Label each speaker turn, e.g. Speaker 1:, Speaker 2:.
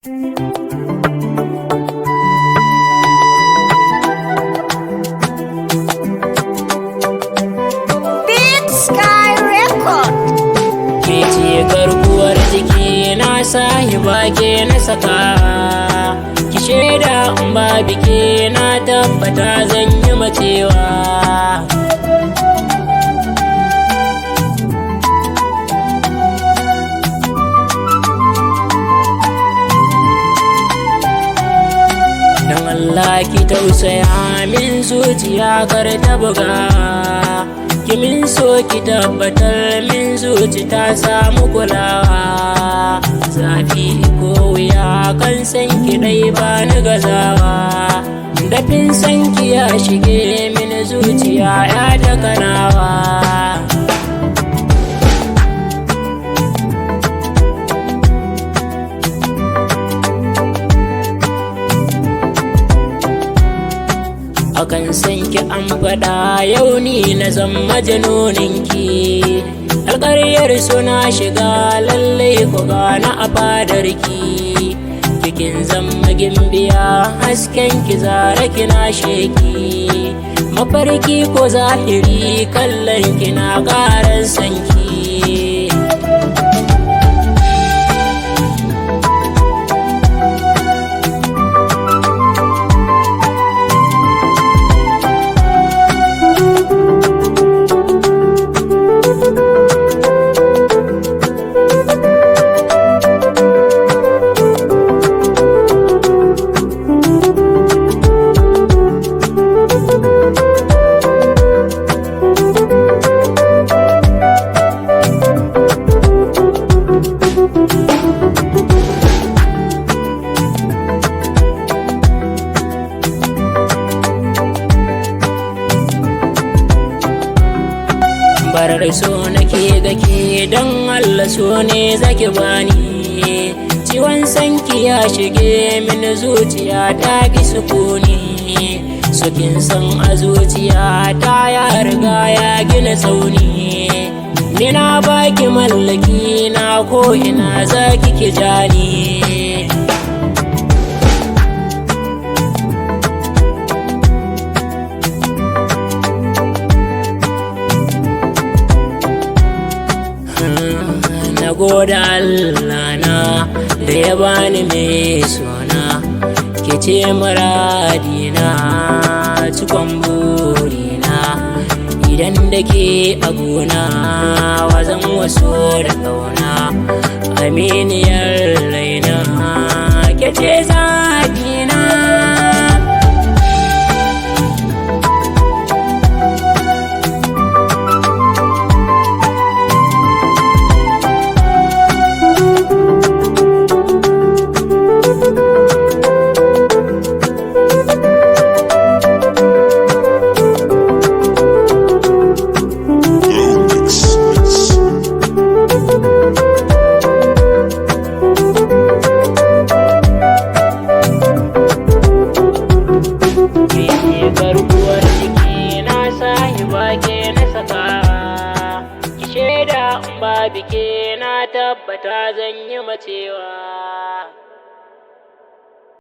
Speaker 1: Big Sky Record.
Speaker 2: Ke ce garkuwar jiki na sahiba ke na saka, ki shaida in ba bike na tabbata zan yi macewa. Dan Allah ki tausaya min zuciya kar ta buga, ki min so ki tabbatar min zuci ta samu kulawa. Zafi ko wuya kan san ki dai ba ni gazawa, dafin san ki ya shige min zuciya ya ta kanawa. Akan san ki an faɗa yau ni na zan majanuninki, alƙaryar suna shiga lallai ku gana a fadarki. Bikin zama gimbiya hasken ki zara kina sheki, mafarki ko zahiri kallon kina ƙaran sanki. Barar so nake gake don Allah so ne zaki bani, ciwon sanki ya shige min zuciya ta ki sukuni. Sukin san a zuciya ta ya riga ya gina tsauni, ni na baki mallaki na ko ina zaki ki jani. Na gode Allah na da ya bani mai suna, ke ce muradina cikon burina. Idan da ke a gona wazan waso da ƙauna, aminiyar raina ke ce zaɓina. Garkuwar jiki na sahiba ke na saka, ki shaida in ba bike na tabbata zan yi macewa.